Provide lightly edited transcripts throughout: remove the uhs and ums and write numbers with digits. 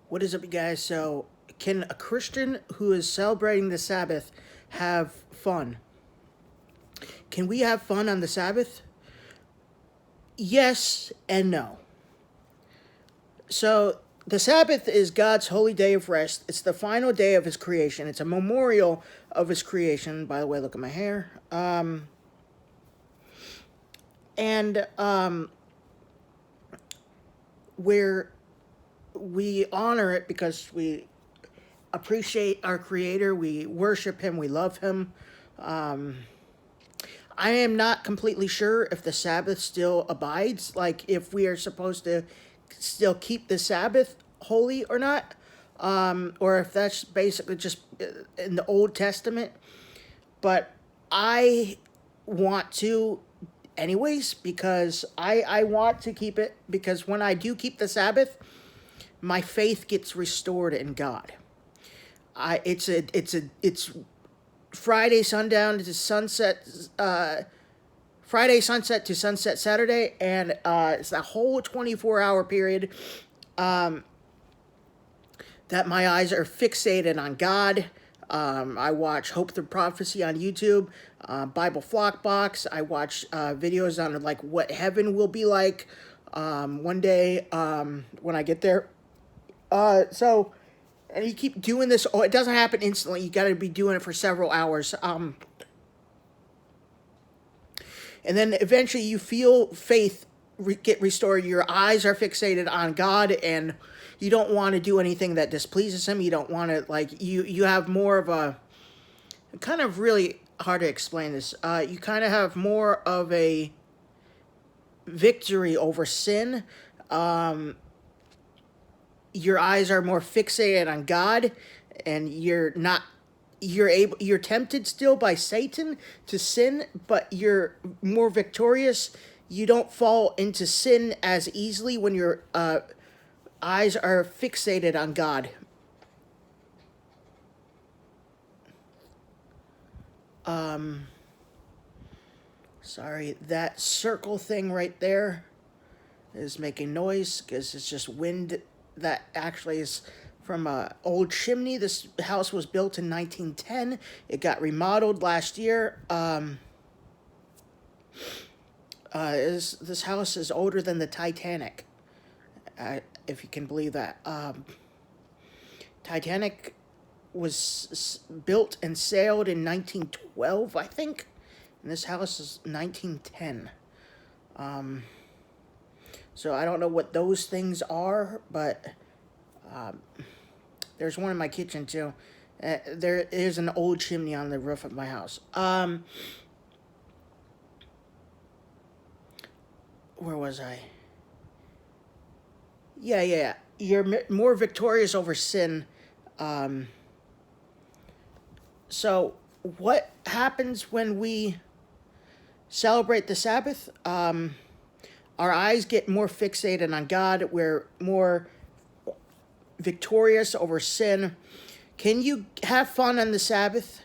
What is up, you guys? So, can a Christian who is celebrating the Sabbath have fun? Can we have fun on the Sabbath? Yes and no. So, the Sabbath is God's holy day of rest. It's the final day of His creation. It's a memorial of His creation. By the way, look at my hair. And where we honor it because we appreciate our Creator, we worship Him, we love Him. I am not completely sure if the Sabbath still abides, like if we are supposed to still keep the Sabbath holy or not, or if that's basically just in the Old Testament. But I want to anyways because I want to keep it because when I do keep the Sabbath, my faith gets restored in God. It's Friday sundown to sunset, Friday sunset to sunset Saturday, and it's that whole 24-hour period that my eyes are fixated on God. I watch Hope Through Prophecy on YouTube, Bible Flock Box. I watch videos on like what heaven will be like one day when I get there. And you keep doing this. Oh, it doesn't happen instantly. You got to be doing it for several hours. And then eventually you feel faith get restored. Your eyes are fixated on God, and you don't want to do anything that displeases Him. You don't want to, like, you have more of a, kind of really hard to explain this. You kind of have more of a victory over sin. Your eyes are more fixated on God, and you're tempted still by Satan to sin, but you're more victorious. You don't fall into sin as easily when your eyes are fixated on God. Sorry, that circle thing right there is making noise because it's just wind that actually is from an old chimney. This house was built in 1910. It got remodeled last year. This house is older than the Titanic, if you can believe that. Titanic was built and sailed in 1912, I think, and this house is 1910. So I don't know what those things are, but there's one in my kitchen too. There is an old chimney on the roof of my house. Where was I? Yeah. You're more victorious over sin. So what happens when we celebrate the Sabbath? Our eyes get more fixated on God. We're more victorious over sin. Can you have fun on the Sabbath?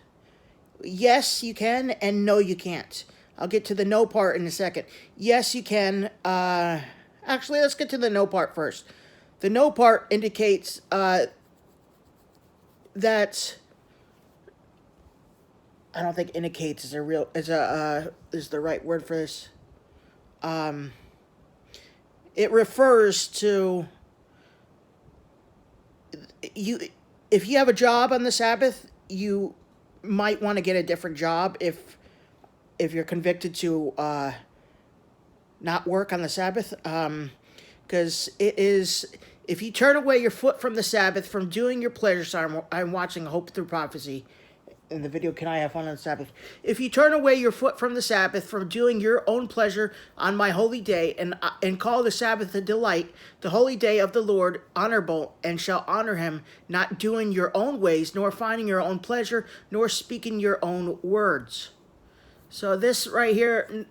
Yes, you can, and no, you can't. I'll get to the no part in a second. Yes, you can. Actually, let's get to the no part first. The no part indicates that I don't think indicates is is the right word for this. It refers to you. If you have a job on the Sabbath, you might want to get a different job if you're convicted to not work on the Sabbath, because it is, if you turn away your foot from the Sabbath, from doing your pleasure. So I'm watching Hope Through Prophecy in the video, Can I Have Fun on the Sabbath? If you turn away your foot from the Sabbath, from doing your own pleasure on my holy day, and call the Sabbath a delight, the holy day of the Lord honorable, and shall honor Him, not doing your own ways, nor finding your own pleasure, nor speaking your own words. So this right here,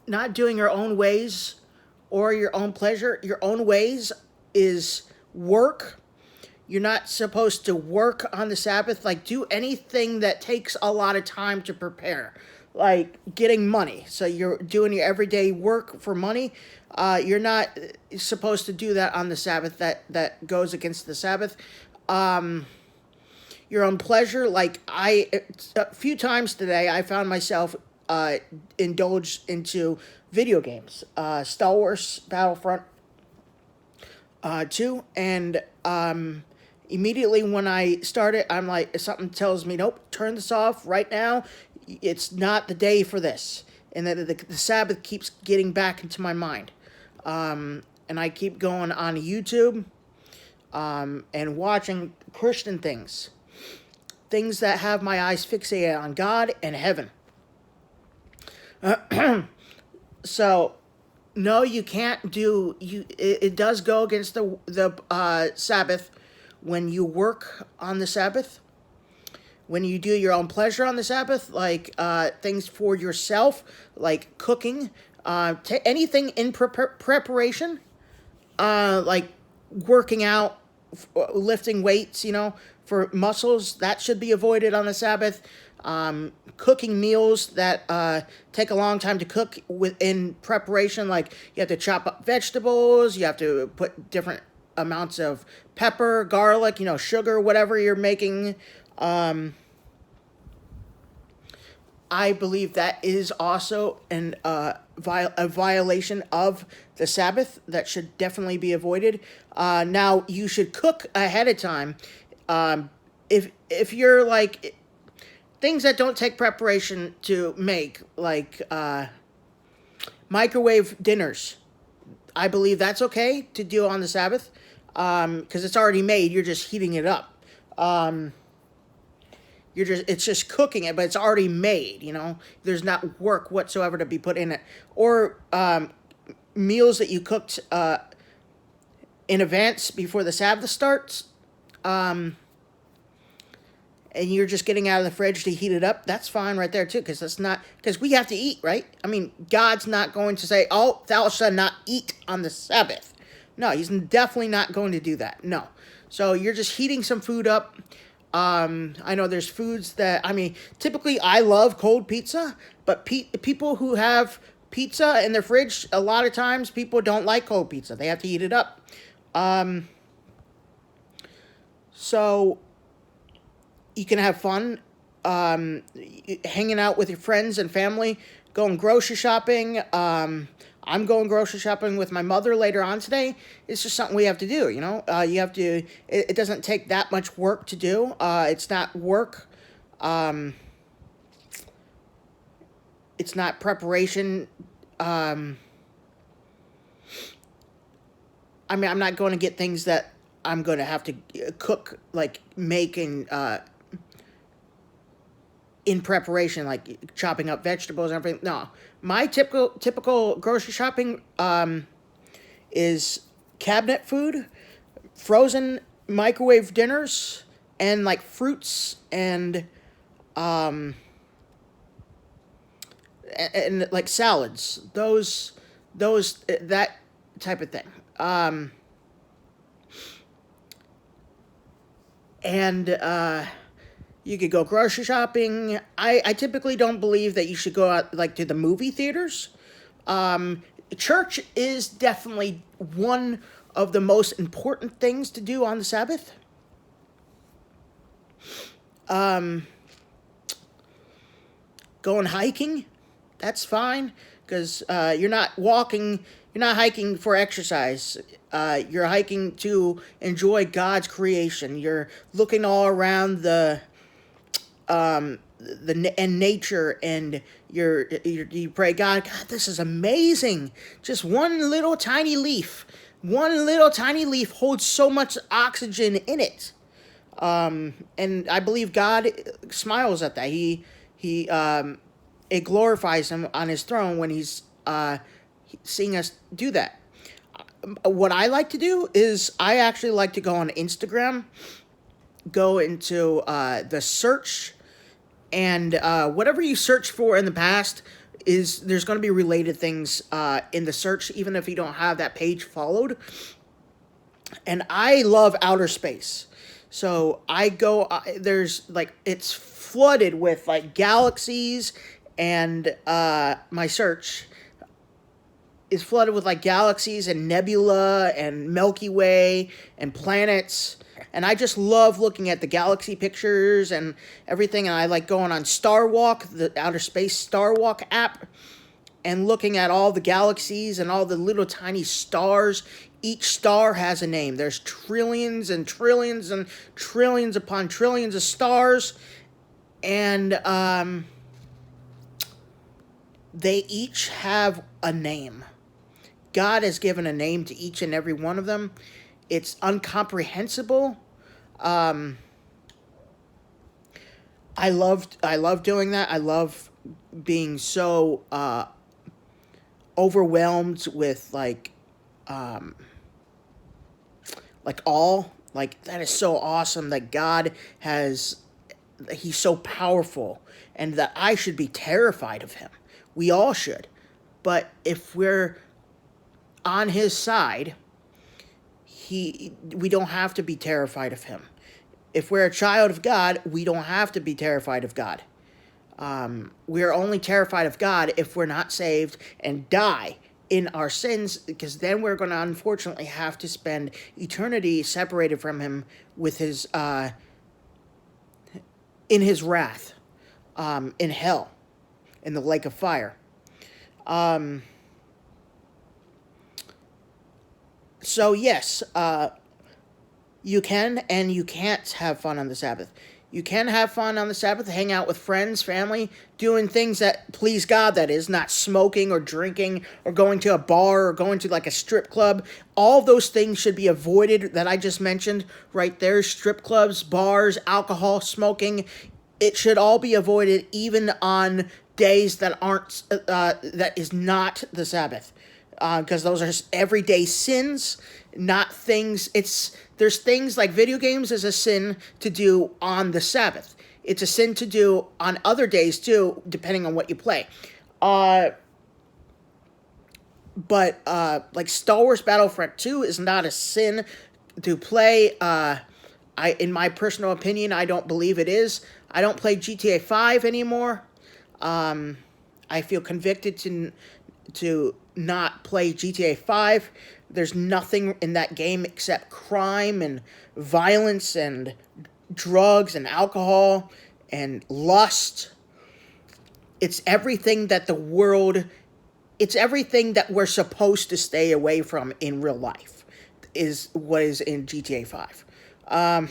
not doing your own ways or your own pleasure, your own ways is work. You're not supposed to work on the Sabbath, like do anything that takes a lot of time to prepare. like getting money. So you're doing your everyday work for money. You're not supposed to do that on the Sabbath. That goes against the Sabbath. Your own pleasure. Like a few times today, I found myself indulged into video games. Star Wars Battlefront 2, and immediately when I started, I'm like, something tells me, nope, turn this off right now. It's not the day for this. And then the Sabbath keeps getting back into my mind. And I keep going on YouTube and watching Christian things that have my eyes fixated on God and heaven. So, no, you can't do you. It does go against the Sabbath when you work on the Sabbath. When you do your own pleasure on the Sabbath, like things for yourself, like cooking, anything in preparation, like working out, lifting weights, for muscles, that should be avoided on the Sabbath. Cooking meals that take a long time to cook in preparation, like you have to chop up vegetables, you have to put different amounts of pepper, garlic, sugar, whatever you're making. I believe that is also a violation of the Sabbath that should definitely be avoided. Now, you should cook ahead of time. If you're like things that don't take preparation to make, like microwave dinners, I believe that's okay to do on the Sabbath because it's already made. You're just heating it up. It's just cooking it, but it's already made. There's not work whatsoever to be put in it, or meals that you cooked in advance before the Sabbath starts. And you're just getting out of the fridge to heat it up, that's fine right there too, because we have to eat, right? I mean, God's not going to say, oh, thou shalt not eat on the Sabbath. No, he's definitely not going to do that. No. So you're just heating some food up. I know there's foods that, typically I love cold pizza, but people who have pizza in their fridge, a lot of times people don't like cold pizza. They have to heat it up. So you can have fun hanging out with your friends and family, going grocery shopping. I'm going grocery shopping with my mother later on today. It's just something we have to do, you have to, it doesn't take that much work to do. It's not work. It's not preparation. I'm not going to get things that I'm going to have to cook, like make and in preparation, like chopping up vegetables and everything. No, my typical grocery shopping is cabinet food, frozen microwave dinners, and like fruits and like salads. Those that type of thing. And you could go grocery shopping. I typically don't believe that you should go out like to the movie theaters. Church is definitely one of the most important things to do on the Sabbath. Going hiking, that's fine, because you're not hiking for exercise. You're hiking to enjoy God's creation. You're looking all around and nature, and you pray, God, this is amazing. Just one little tiny leaf holds so much oxygen in it. And I believe God smiles at that. It glorifies him on his throne when he's seeing us do that. What I like to do is I actually like to go on Instagram, go into the search, and whatever you search for in the past there's going to be related things in the search, even if you don't have that page followed. And I love outer space. So I go, there's like, it's flooded with like galaxies and my search is flooded with like galaxies and nebula and Milky Way and planets. And I just love looking at the galaxy pictures and everything. And I like going on Star Walk, the outer space Star Walk app, and looking at all the galaxies and all the little tiny stars. Each star has a name. There's trillions and trillions and trillions upon trillions of stars. And they each have a name. God has given a name to each and every one of them. It's incomprehensible. I love doing that. I love being so overwhelmed with awe. Like, that is so awesome that God has, he's so powerful, and that I should be terrified of him. We all should. But if we're on his side, we don't have to be terrified of him. If we're a child of God, we don't have to be terrified of God. We're only terrified of God if we're not saved and die in our sins, because then we're going to unfortunately have to spend eternity separated from him with his in his wrath, in hell, in the lake of fire. So yes, you can and you can't have fun on the Sabbath. You can have fun on the Sabbath, hang out with friends, family, doing things that please God, that is, not smoking or drinking or going to a bar or going to like a strip club. All those things should be avoided that I just mentioned right there. Strip clubs, bars, alcohol, smoking. It should all be avoided even on days that aren't, that is not the Sabbath. Because those are just everyday sins, not things. There's things like video games is a sin to do on the Sabbath. It's a sin to do on other days too, depending on what you play. But like Star Wars Battlefront 2 is not a sin to play. In my personal opinion, I don't believe it is. I don't play GTA 5 anymore. I feel convicted to not play GTA 5. There's nothing in that game except crime and violence and drugs and alcohol and lust. It's everything that it's everything that we're supposed to stay away from in real life is what is in GTA 5. I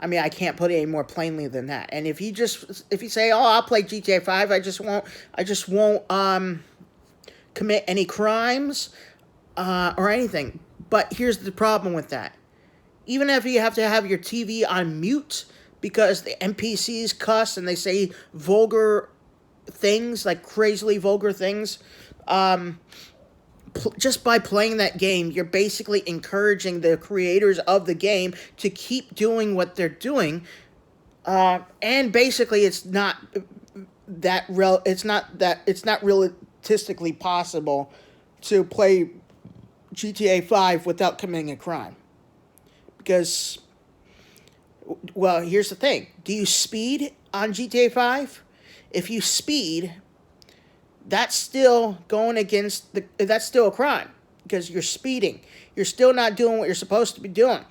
mean, I can't put it any more plainly than that. And if you say, "Oh, I'll play GTA 5," I just won't commit any crimes or anything. But here's the problem with that. Even if you have to have your TV on mute because the NPCs cuss and they say vulgar things, like crazily vulgar things, just by playing that game, you're basically encouraging the creators of the game to keep doing what they're doing. And basically, it's not realistically possible to play GTA 5 without committing a crime. Because, well, here's the thing. Do you speed on GTA 5? If you speed, that's still that's still a crime. Because you're speeding. You're still not doing what you're supposed to be doing.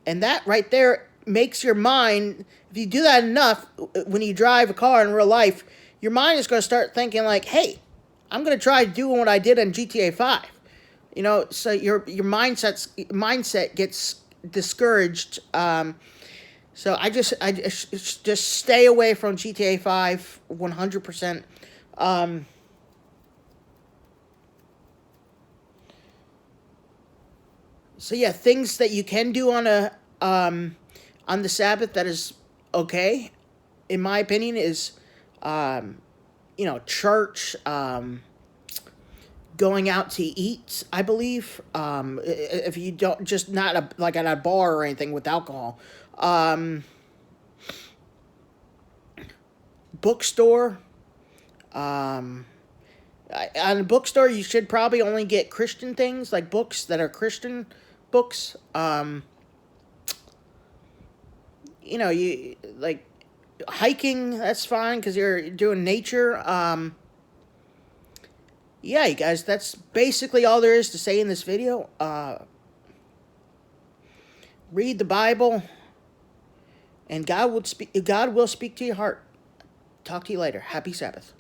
And that right there makes your mind, if you do that enough, when you drive a car in real life, your mind is going to start thinking like, hey, I'm going to try doing what I did in GTA 5. You know, so your mindset gets discouraged. So I just stay away from GTA 5 100%. So yeah, things that you can do on the Sabbath that is okay, in my opinion, is church, going out to eat, I believe. If you don't, just not like at a bar or anything with alcohol. Bookstore. On a bookstore, you should probably only get Christian things, like books that are Christian books. You like hiking, that's fine because you're doing nature. Yeah, you guys, that's basically all there is to say in this video. Read the Bible, and God will speak to your heart. Talk to you later. Happy Sabbath.